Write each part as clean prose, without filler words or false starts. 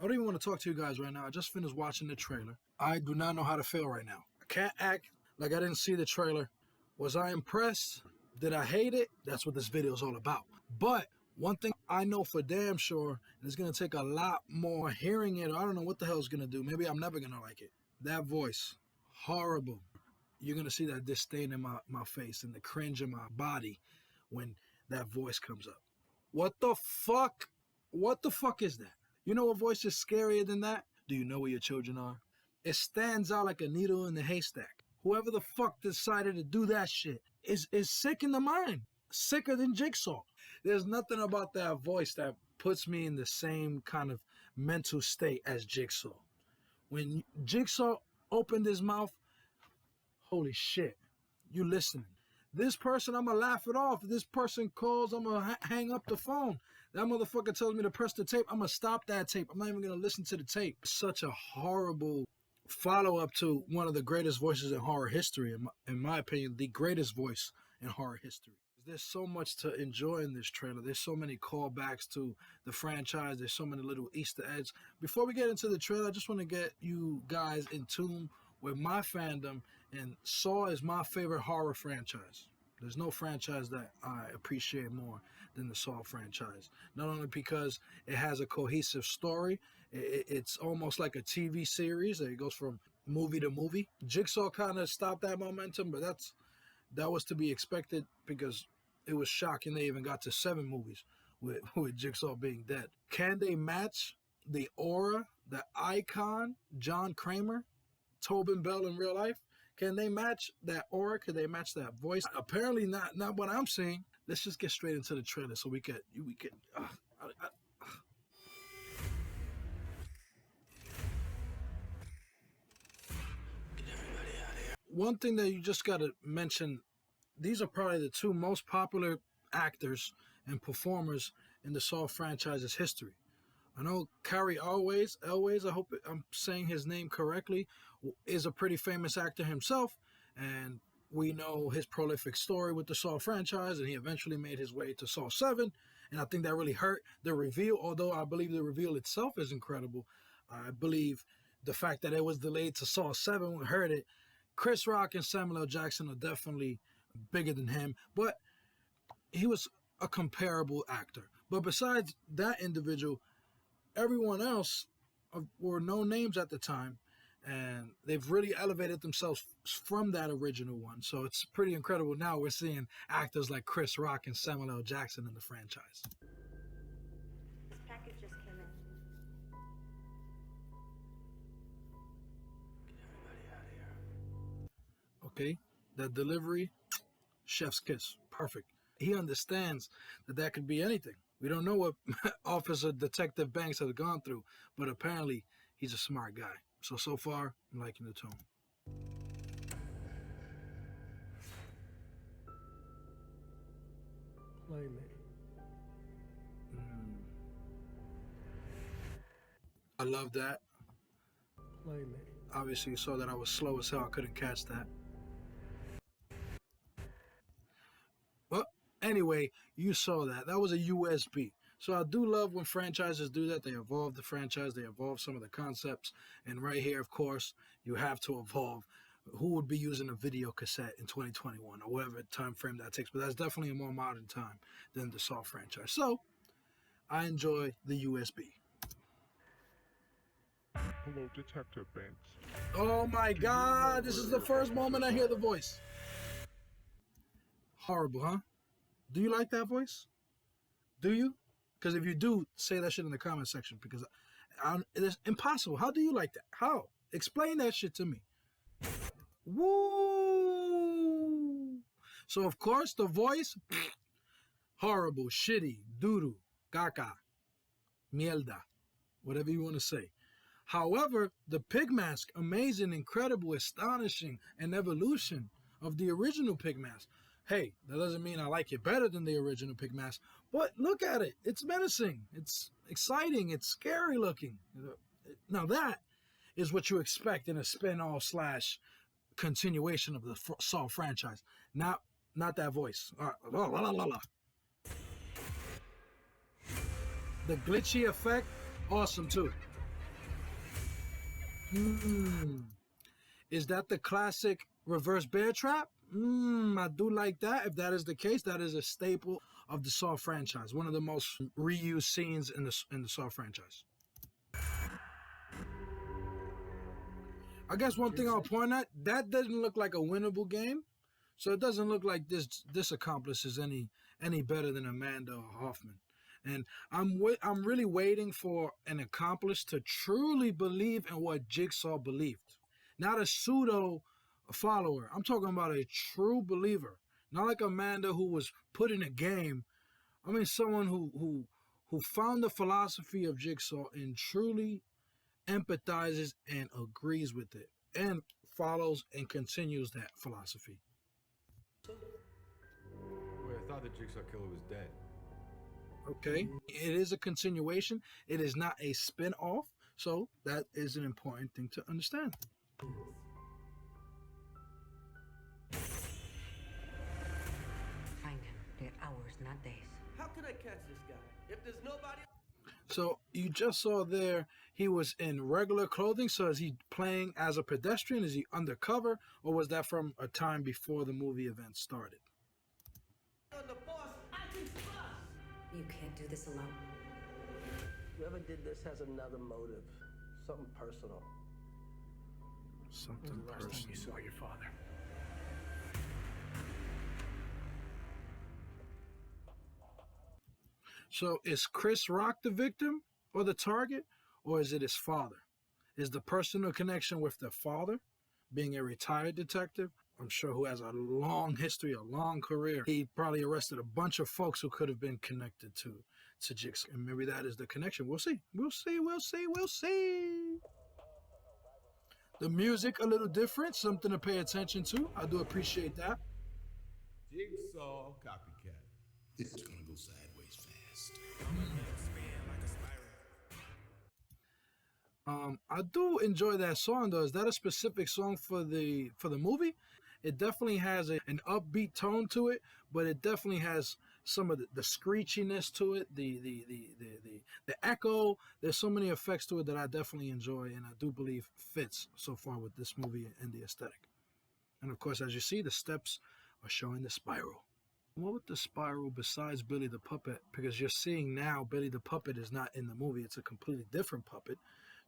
don't even want to talk to you guys right now. I just finished watching the trailer. I do not know how to feel right now. I can't act like I didn't see the trailer. Was I impressed? Did I hate it? That's what this video is all about. But one thing I know for damn sure, and it's going to take a lot more hearing it. I don't know what the hell it's going to do. Maybe I'm never going to like it. That voice, horrible. You're going to see that disdain in my face and the cringe in my body when that voice comes up. What the fuck? What the fuck is that? You know what voice is scarier than that? Do you know where your children are? It stands out like a needle in the haystack. Whoever the fuck decided to do that shit is sick in the mind. Sicker than Jigsaw. There's nothing about that voice that puts me in the same kind of mental state as Jigsaw. When Jigsaw opened his mouth, holy shit, you listening. This person, I'm going to laugh it off. If this person calls, I'm going to hang up the phone. That motherfucker tells me to press the tape. I'm going to stop that tape. I'm not even going to listen to the tape. Such a horrible follow-up to one of the greatest voices in horror history. In my opinion, the greatest voice in horror history. There's so much to enjoy in this trailer. There's so many callbacks to the franchise. There's so many little Easter eggs. Before we get into the trailer, I just want to get you guys in tune with my fandom, and Saw is my favorite horror franchise. There's no franchise that I appreciate more than the Saw franchise. Not only because it has a cohesive story, it's almost like a TV series. It goes from movie to movie. Jigsaw kind of stopped that momentum, but that was to be expected because it was shocking they even got to 7 movies with Jigsaw being dead. Can they match the aura, the icon, John Kramer, Tobin Bell in real life? Can they match that aura? Can they match that voice? Apparently not what I'm seeing. Let's just get straight into the trailer so we could. One thing that you just got to mention, these are probably the 2 most popular actors and performers in the Saw franchise's history. I know Cary Elwes, I hope I'm saying his name correctly, is a pretty famous actor himself, and we know his prolific story with the Saw franchise, and he eventually made his way to Saw 7, and I think that really hurt the reveal, although I believe the reveal itself is incredible. I believe the fact that it was delayed to Saw 7 hurt it. Chris Rock and Samuel L. Jackson are definitely bigger than him, but he was a comparable actor. But besides that individual, everyone else were no names at the time, and they've really elevated themselves from that original one. So it's pretty incredible. Now we're seeing actors like Chris Rock and Samuel L. Jackson in the franchise. This package just came in. Get everybody out of here. Okay, that delivery, chef's kiss, perfect. He understands that could be anything. We don't know what Officer Detective Banks has gone through, but apparently he's a smart guy. So far, I'm liking the tone. Play me. I love that. Play me. Obviously, you saw that I was slow as hell. I couldn't catch that. Well, anyway, you saw that. That was a USB. So I do love when franchises do that. They evolve the franchise. They evolve some of the concepts. And right here, of course, you have to evolve. Who would be using a video cassette in 2021 or whatever time frame that takes? But that's definitely a more modern time than the Saw franchise. So I enjoy the USB. Hello, Detective Banks. Oh my God, this is the first moment I hear the voice. Horrible, huh? Do you like that voice? Do you? Because if you do, say that shit in the comment section, because it's impossible. How do you like that? How? Explain that shit to me. Woo! So, of course, the voice, horrible, shitty, doo-doo, caca, mierda, whatever you want to say. However, the pig mask, amazing, incredible, astonishing, and evolution of the original pig mask. Hey, that doesn't mean I like it better than the original pig mask, but look at it. It's menacing. It's exciting. It's scary looking. Now that is what you expect in a spin-off / continuation of the Saw franchise. Not that voice. The glitchy effect, awesome too. Is that the classic reverse bear trap? I do like that. If that is the case, that is a staple of the Saw franchise. One of the most reused scenes in the Saw franchise. I guess one thing I'll point at, that doesn't look like a winnable game. So it doesn't look like this accomplice is any better than Amanda or Hoffman. And I'm really waiting for an accomplice to truly believe in what Jigsaw believed. Not a pseudo follower. I'm talking about a true believer. Not like Amanda who was put in a game. I mean someone who found the philosophy of Jigsaw and truly empathizes and agrees with it and follows and continues that philosophy. Wait, I thought the Jigsaw Killer was dead. Okay, it is a continuation. It is not a spin-off, so that is an important thing to understand. Find him. They're hours, not days. How could I catch this guy if there's nobody? So you just saw there he was in regular clothing. So is he playing as a pedestrian? Is he undercover, or was that from a time before the movie event started? On the boss, I can trust. You can't do this alone. Whoever did this has another motive, something personal. Something personal. You saw your father. So is Chris Rock the victim or the target, or is it his father? Is the personal connection with the father, being a retired detective, I'm sure who has a long history, a long career. He probably arrested a bunch of folks who could have been connected to Jigsaw. And maybe that is the connection. We'll see. We'll see. We'll see. We'll see. The music a little different, something to pay attention to. I do appreciate that. Jigsaw copycat. This is gonna go sideways fast. I do enjoy that song though. Is that a specific song for the movie? It definitely has an upbeat tone to it, but it definitely has some of the screechiness to it, the echo. There's so many effects to it that I definitely enjoy, and I do believe fits so far with this movie and the aesthetic. And of course, as you see, the steps are showing the spiral. What with the spiral besides Billy the Puppet? Because you're seeing now Billy the Puppet is not in the movie. It's a completely different puppet.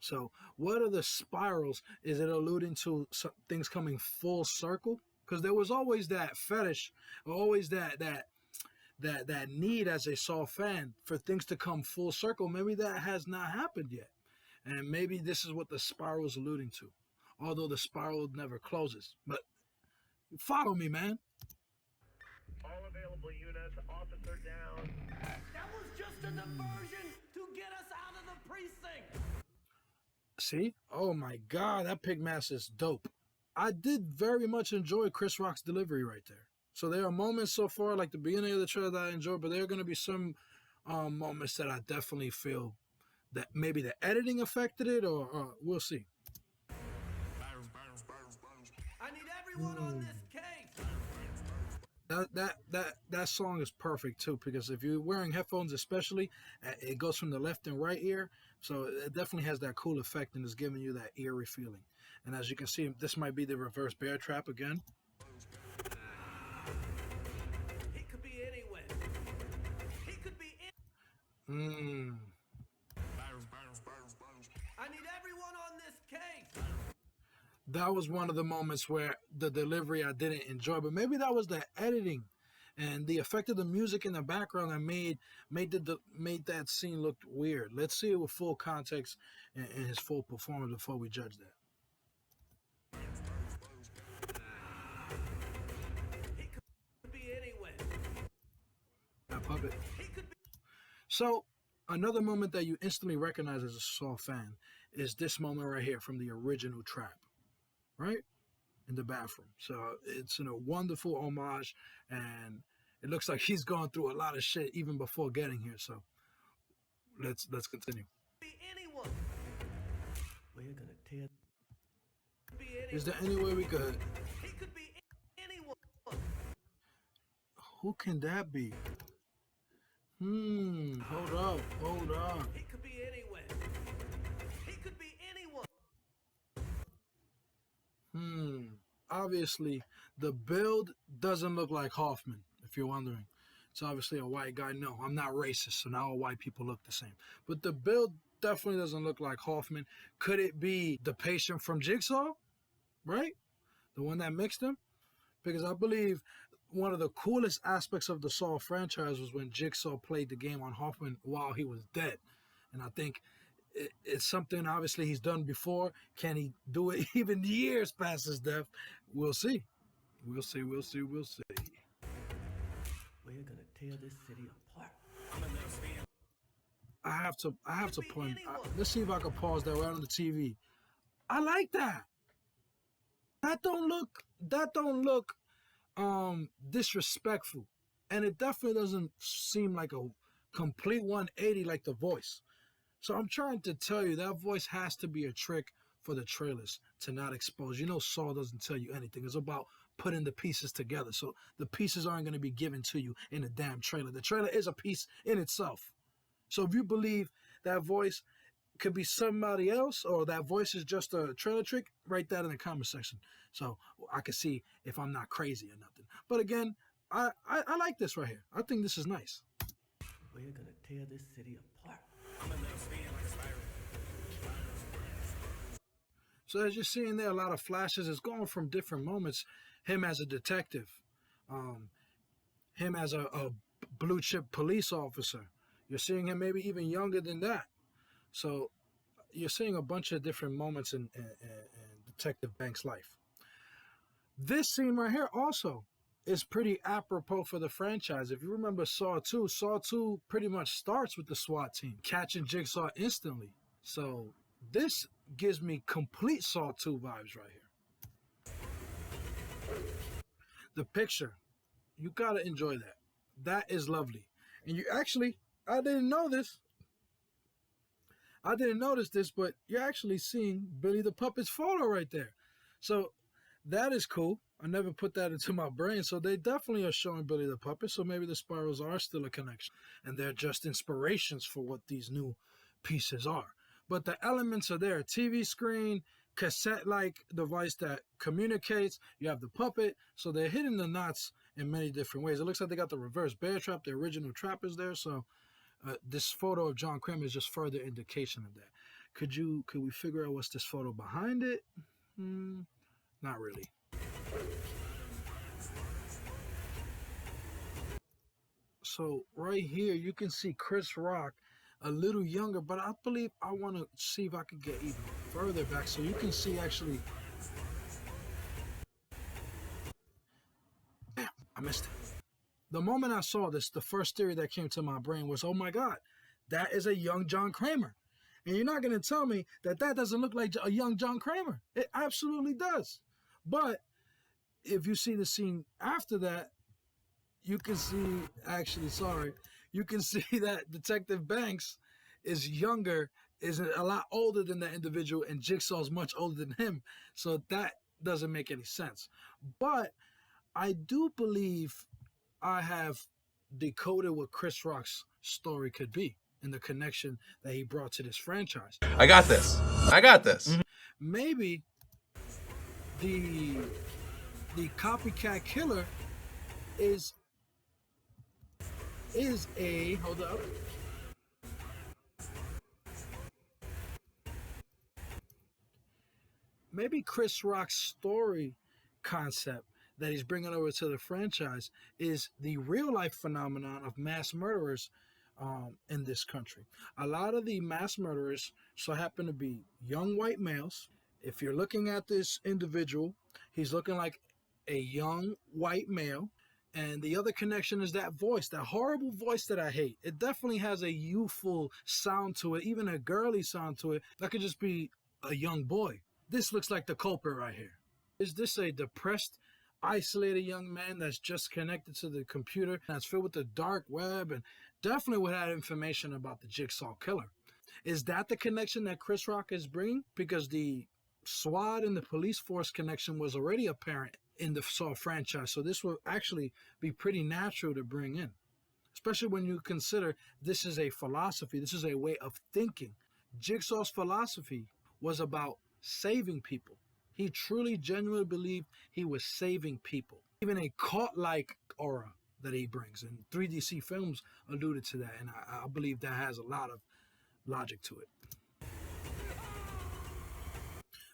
So what are the spirals? Is it alluding to some things coming full circle? Because there was always that fetish, always that need as a Saw fan for things to come full circle. Maybe that has not happened yet. And maybe this is what the spiral is alluding to. Although the spiral never closes. But follow me, man. All available units, officer down. That was just a diversion to get us out of the precinct. See? Oh my God, that pig mask is dope. I did very much enjoy Chris Rock's delivery right there. So there are moments so far, like the beginning of the trailer that I enjoyed, but there are going to be some moments that I definitely feel that maybe the editing affected it, or we'll see. I need everyone on this case. That song is perfect too, because if you're wearing headphones especially, it goes from the left and right ear, so it definitely has that cool effect and is giving you that eerie feeling. And as you can see, this might be the reverse bear trap again. He could be anywhere. He could be I need everyone on this case. That was one of the moments where the delivery I didn't enjoy, but maybe that was the editing and the effect of the music in the background that made that scene look weird. Let's see it with full context and his full performance before we judge that. He could be anywhere. That puppet. He could be. So another moment that you instantly recognize as a Saw fan is this moment right here from the original trap. Right? In the bathroom. So it's a wonderful homage, and it looks like he's gone through a lot of shit even before getting here. So let's continue. Be anyone. We're gonna tear. Is there any way we could? He could be anyone. Who can that be? Hold up. He could be anywhere. He could be anyone. obviously the build doesn't look like Hoffman, if you're wondering. It's obviously a white guy. No, I'm not racist, so now all white people look the same. But the build definitely doesn't look like Hoffman. Could it be the patient from Jigsaw, right? The one that mixed him? Because I believe one of the coolest aspects of the Saw franchise was when Jigsaw played the game on Hoffman while he was dead. And I think it's something obviously he's done before. Can he do it even years past his death? We'll see. We'll see. We're gonna tear this city apart. I have to point. Let's see if I can pause that right on the TV. I like that. That don't look disrespectful, and it definitely doesn't seem like a complete 180 like the voice. So I'm trying to tell you that voice has to be a trick for the trailers to not expose. You know, Saw doesn't tell you anything. It's about putting the pieces together. So the pieces aren't going to be given to you in a damn trailer. The trailer is a piece in itself. So if you believe that voice could be somebody else, or that voice is just a trailer trick, write that in the comment section so I can see if I'm not crazy or nothing. But again, I like this right here. I think this is nice. We're gonna tear this city apart. So as you're seeing there, a lot of flashes. It's going from different moments. Him as a detective, him as a blue chip police officer. You're seeing him maybe even younger than that. So you're seeing a bunch of different moments in Detective Banks' life. This scene right here also is pretty apropos for the franchise. If you remember Saw 2, Saw 2 pretty much starts with the SWAT team catching Jigsaw instantly. So this gives me complete Saw 2 vibes right here. The picture, you gotta enjoy that. That is lovely. And you actually, I didn't know this. I didn't notice this, but you're actually seeing Billy the Puppet's photo right there. So that is cool. I never put that into my brain. So they definitely are showing Billy the Puppet. So maybe the Spirals are still a connection. And they're just inspirations for what these new pieces are. But the elements are there. TV screen, cassette-like device that communicates. You have the puppet. So they're hitting the knots in many different ways. It looks like they got the reverse bear trap. The original trap is there. So this photo of John Kramer is just further indication of that. Could we figure out what's this photo behind it? Not really. So right here, you can see Chris Rock a little younger, but I believe I want to see if I could get even further back so you can see actually. Damn, I missed it. The moment I saw this, the first theory that came to my brain was, oh my God, that is a young John Kramer. And you're not going to tell me that that doesn't look like a young John Kramer. It absolutely does. But if you see the scene after that, you can see, you can see that Detective Banks is younger, is a lot older than that individual, and Jigsaw's much older than him. So that doesn't make any sense. But I do believe I have decoded what Chris Rock's story could be and the connection that he brought to this franchise. I got this. Maybe the copycat killer is a, hold up. Maybe Chris Rock's story concept that he's bringing over to the franchise is the real life phenomenon of mass murderers in this country. A lot of the mass murderers so happen to be young white males. If you're looking at this individual, he's looking like a young white male. And the other connection is that voice, that horrible voice that I hate. It definitely has a youthful sound to it, even a girly sound to it. That could just be a young boy. This looks like the culprit right here. Is this a depressed, isolated young man that's just connected to the computer, that's filled with the dark web, and definitely would have information about the Jigsaw killer? Is that the connection that Chris Rock is bringing? Because the SWAT and the police force connection was already apparent in the Saw franchise, so this will actually be pretty natural to bring in, especially when you consider this is a philosophy, this is a way of thinking. Jigsaw's philosophy was about saving people. He truly, genuinely believed he was saving people. Even a cult-like aura that he brings. And 3DC films alluded to that, and I believe that has a lot of logic to it.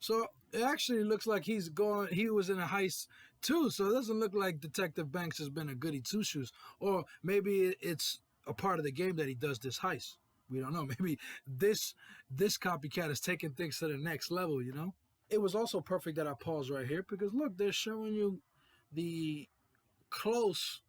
So it actually looks like he was in a heist too, so it doesn't look like Detective Banks has been a goody two-shoes. Or maybe it's a part of the game that he does this heist. We don't know. Maybe this copycat is taking things to the next level, you know? It was also perfect that I paused right here because look, they're showing you the close.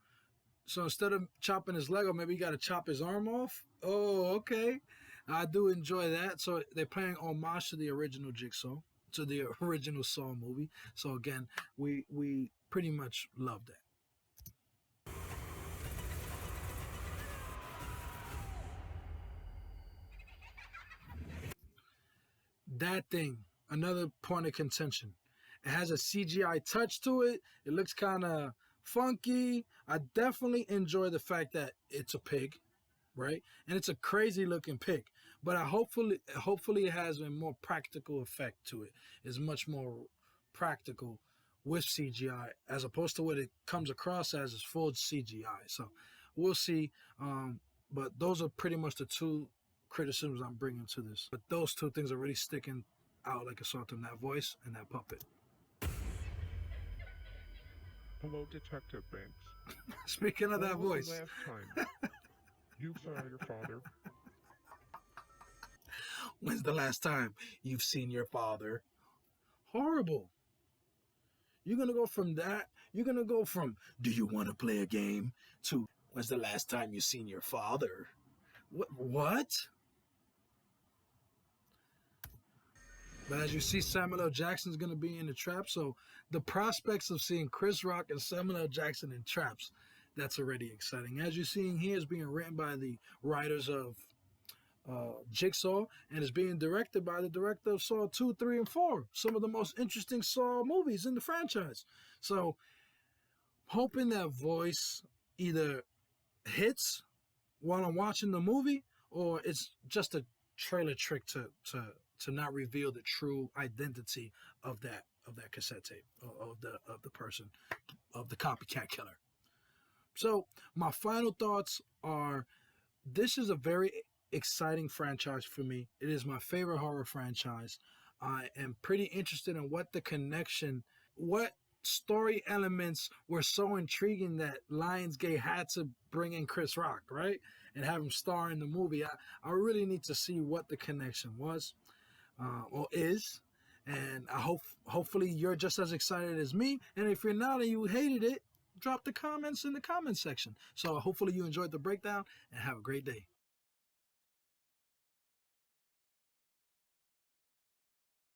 So instead of chopping his leg off, maybe you got to chop his arm off. Oh, okay. I do enjoy that. So they're paying homage to the original Jigsaw, to the original Saw movie. So again, we pretty much love that. That thing, another point of contention. It has a CGI touch to it. It looks kind of funky. I definitely enjoy the fact that it's a pig, right? And it's a crazy looking pig. But hopefully it has a more practical effect to it. It's much more practical with CGI as opposed to what it comes across as is full CGI. So we'll see. But those are pretty much the two criticisms I'm bringing to this. But those two things are really sticking out like a sore thumb, that voice and that puppet. Hello, Detective Banks. Speaking of that When was voice. the last time you saw your father? When's the last time you've seen your father? Horrible. You're going to go from that. You're going to go from, do you want to play a game, to, when's the last time you've seen your father? What? But as you see, Samuel L. Jackson's going to be in the Trap. So the prospects of seeing Chris Rock and Samuel L. Jackson in Traps, that's already exciting. As you're seeing here, it's being written by the writers of Jigsaw, and is being directed by the director of Saw 2, 3, and 4. Some of the most interesting Saw movies in the franchise. So hoping that voice either hits while I'm watching the movie, or it's just a trailer trick to not reveal the true identity of that cassette tape, of the person, of the copycat killer. So my final thoughts are, this is a very exciting franchise for me. It is my favorite horror franchise. I am pretty interested in what story elements were so intriguing that Lionsgate had to bring in Chris Rock, right? And have him star in the movie. I really need to see what the connection was, or is. And hopefully you're just as excited as me. And if you're not and you hated it, drop the comments in the comment section. So hopefully you enjoyed the breakdown and have a great day.